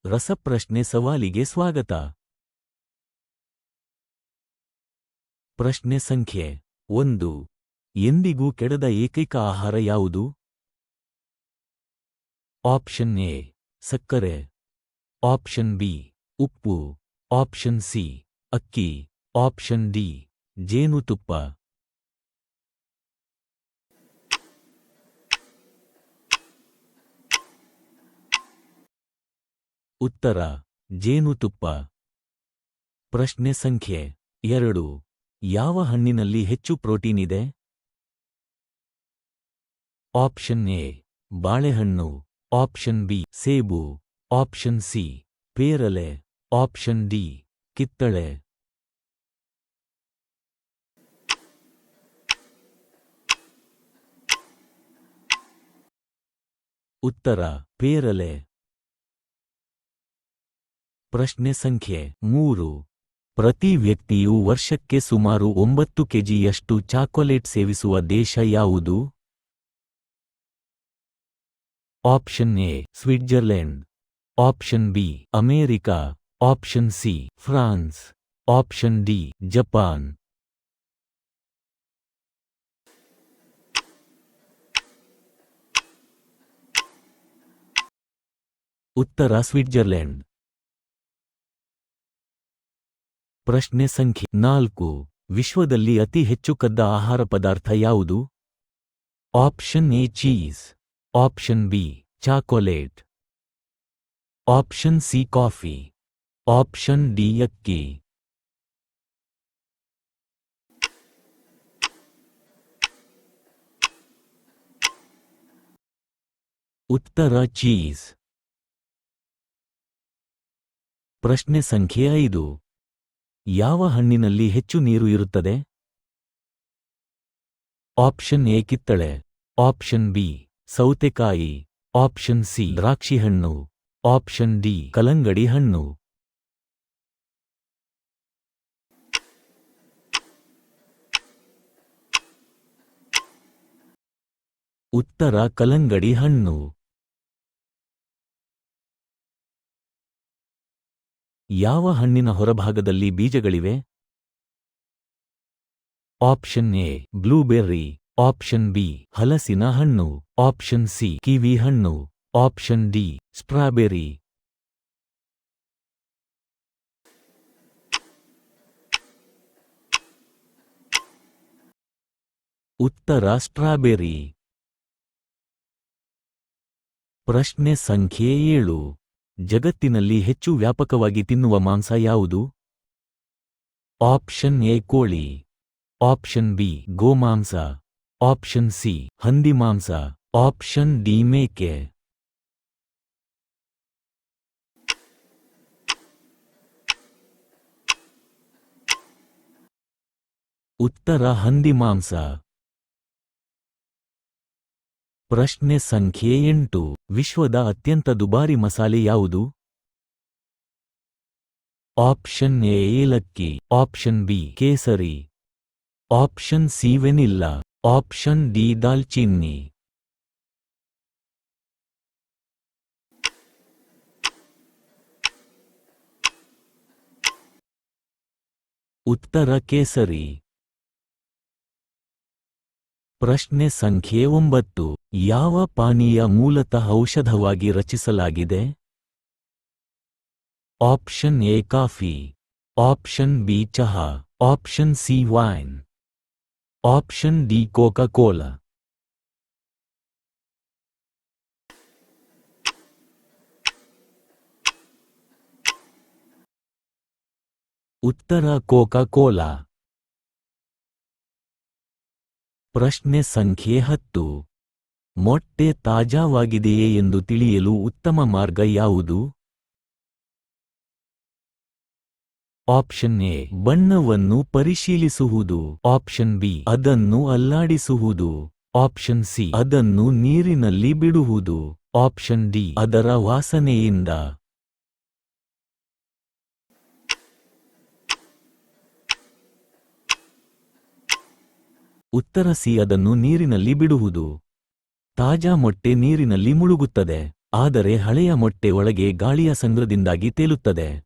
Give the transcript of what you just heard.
ರಸಪ್ರಶ್ನೆ ಸವಾಲಿಗೆ ಸ್ವಾಗತ. ಪ್ರಶ್ನೆ ಸಂಖ್ಯೆ 1. ಎಂದಿಗೂ ಕೆಡದ ಏಕೈಕ ಆಹಾರ ಯಾವುದು? ಆಪ್ಷನ್ ಎ ಸಕ್ಕರೆ, ಆಪ್ಷನ್ ಬಿ ಉಪ್ಪು, ಆಪ್ಷನ್ ಸಿ ಅಕ್ಕಿ, ಆಪ್ಷನ್ ಡಿ ಜೇನುತುಪ್ಪ. ಉತ್ತರ ಜೇನುತುಪ್ಪ. ಪ್ರಶ್ನೆ ಸಂಖ್ಯೆ 2. ಯಾವ ಹಣ್ಣಿನಲ್ಲಿ ಹೆಚ್ಚು ಪ್ರೋಟೀನ್ ಇದೆ? ಆಪ್ಷನ್ ಎ ಬಾಳೆಹಣ್ಣು, ಆಪ್ಷನ್ ಬಿ ಸೇಬು, ಆಪ್ಷನ್ ಸಿ ಪೇರಲೆ, ಆಪ್ಷನ್ ಡಿ ಕಿತ್ತಳೆ. ಉತ್ತರ ಪೇರಲೆ. ಪ್ರಶ್ನೆ ಸಂಖ್ಯೆ 3. ಪ್ರತಿ ವ್ಯಕ್ತಿಯು ವರ್ಷಕ್ಕೆ ಸುಮಾರು 9 ಕೆಜಿಯಷ್ಟು ಚಾಕೊಲೇಟ್ ಸೇವಿಸುವ ದೇಶ ಯಾವುದು? Option A Switzerland, option B America, option C France, option D Japan. ಉತ್ತರ ಸ್ವಿಟ್ಜರ್ಲೆಂಡ್. ಪ್ರಶ್ನೆ ಸಂಖ್ಯೆ 4. ವಿಶ್ವದಲ್ಲಿ ಅತಿ ಹೆಚ್ಚು ಕದ್ದ ಆಹಾರ ಪದಾರ್ಥ ಯಾವುದು? Option A cheese, option B chocolate, option C coffee, option D ಅಕ್ಕಿ. ಉತ್ತರ ಚೀಸ್. ಪ್ರಶ್ನೆ ಸಂಖ್ಯೆ 5. ಯಾವ ಹಣ್ಣಿನಲ್ಲಿ ಹೆಚ್ಚು ನೀರು ಇರುತ್ತದೆ? ಆಪ್ಷನ್ ಎ ಕಿತ್ತಳೆ, ಆಪ್ಷನ್ ಬಿ ಸೌತೆಕಾಯಿ, ಆಪ್ಷನ್ ಸಿ ದ್ರಾಕ್ಷಿಹಣ್ಣು, ಆಪ್ಷನ್ ಡಿ ಕಲ್ಲಂಗಡಿ ಹಣ್ಣು. ಉತ್ತರ ಕಲ್ಲಂಗಡಿ ಹಣ್ಣು. ಯಾವ ಹಣ್ಣಿನ ಹೊರಭಾಗದಲ್ಲಿ ಬೀಜಗಳಿವೆ? Option A blueberry, option B ಹಲಸಿನ ಹಣ್ಣು, ಆಪ್ಷನ್ ಸಿ ಕಿವಿ ಹಣ್ಣು, ಆಪ್ಷನ್ ಡಿ ಸ್ಟ್ರಾಬೆರಿ. ಉತ್ತರ ಸ್ಟ್ರಾಬೆರಿ. ಪ್ರಶ್ನೆ ಸಂಖ್ಯೆ 7. ಜಗತ್ತಿನಲ್ಲಿ ಹೆಚ್ಚು ವ್ಯಾಪಕವಾಗಿ ತಿನ್ನುವ ಮಾಂಸ ಯಾವುದು? ಆಪ್ಷನ್ ಎ ಕೋಳಿ, ಆಪ್ಷನ್ ಬಿ ಗೋಮಾಂಸ, ಆಪ್ಷನ್ ಸಿ ಹಂದಿಮಾಂಸ, ಆಪ್ಷನ್ ಡಿ ಮೇಕೆ. ಉತ್ತರ ಹಂದಿಮಾಂಸ. ಪ್ರಶ್ನೆ ಸಂಖ್ಯೆ 8. ವಿಶ್ವದ ಅತ್ಯಂತ ದುಬಾರಿ ಮಸಾಲೆ ಯಾವುದು? ಆಪ್ಷನ್ ಎ ಏಲಕ್ಕಿ, ಆಪ್ಷನ್ ಬಿ ಕೇಸರಿ, option C vanilla, option D ದಾಲ್ಚಿನ್ನಿ. ಉತ್ತರ ಕೇಸರಿ. ಪ್ರಶ್ನೆ ಸಂಖ್ಯೆ 9. ಯಾವ ಪಾನೀಯ ಮೂಲತಃ ಔಷಧವಾಗಿ ರಚಿಸಲಾಗಿದೆ? Option A coffee, option B ಚಹಾ, option C wine, option D Coca Cola. ಉತ್ತರ ಕೋಕಾ ಕೋಲಾ. ಪ್ರಶ್ನೆ ಸಂಖ್ಯೆ 10. ಮೊಟ್ಟೆ ತಾಜಾವಾಗಿದೆಯೇ ಎಂದು ತಿಳಿಯಲು ಉತ್ತಮ ಮಾರ್ಗ ಯಾವುದು? ಆಪ್ಷನ್ ಎ ಬಣ್ಣವನ್ನು ಪರಿಶೀಲಿಸುವುದು, ಆಪ್ಷನ್ ಬಿ ಅದನ್ನು ಅಲ್ಲಾಡಿಸುವುದು, ಆಪ್ಷನ್ ಸಿ ಅದನ್ನು ನೀರಿನಲ್ಲಿ ಬಿಡುವುದು, ಆಪ್ಷನ್ ಡಿ ಅದರ ವಾಸನೆಯಿಂದ. ಉತ್ತರ ಸಿ ಅದನ್ನು ನೀರಿನಲ್ಲಿ ಬಿಡುವುದು. ತಾಜಾ ಮೊಟ್ಟೆ ನೀರಿನಲ್ಲಿ ಮುಳುಗುತ್ತದೆ, ಆದರೆ ಹಳೆಯ ಮೊಟ್ಟೆ ಒಳಗೆ ಗಾಳಿಯ ಸಂಗ್ರದಿಂದಾಗಿ ತೇಲುತ್ತದೆ.